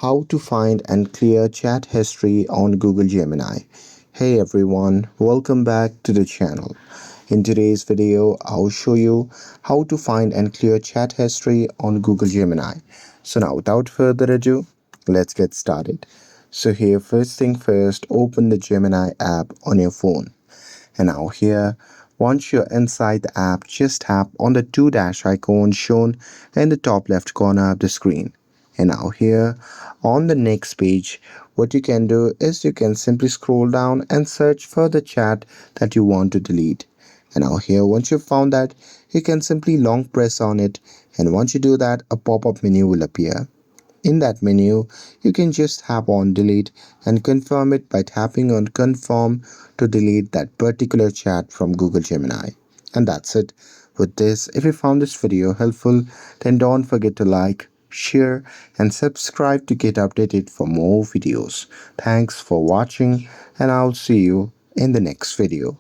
How to find and clear chat history on Google Gemini. Hey everyone, welcome back to the channel. In today's video, I'll show you how to find and clear chat history on Google Gemini. So now without further ado, let's get started. So here, first thing first, open the Gemini app on your phone. And now here, once you're inside the app, just tap on the two dash icon shown in the top left corner of the screen. And now here, on the next page, what you can do is you can simply scroll down and search for the chat that you want to delete. And now here, once you've found that, you can simply long press on it. And once you do that, a pop-up menu will appear. In that menu, you can just tap on delete and confirm it by tapping on confirm to delete that particular chat from Google Gemini. And that's it. With this, if you found this video helpful, then don't forget to like, share and subscribe to get updated for more videos. Thanks for watching and I'll see you in the next video.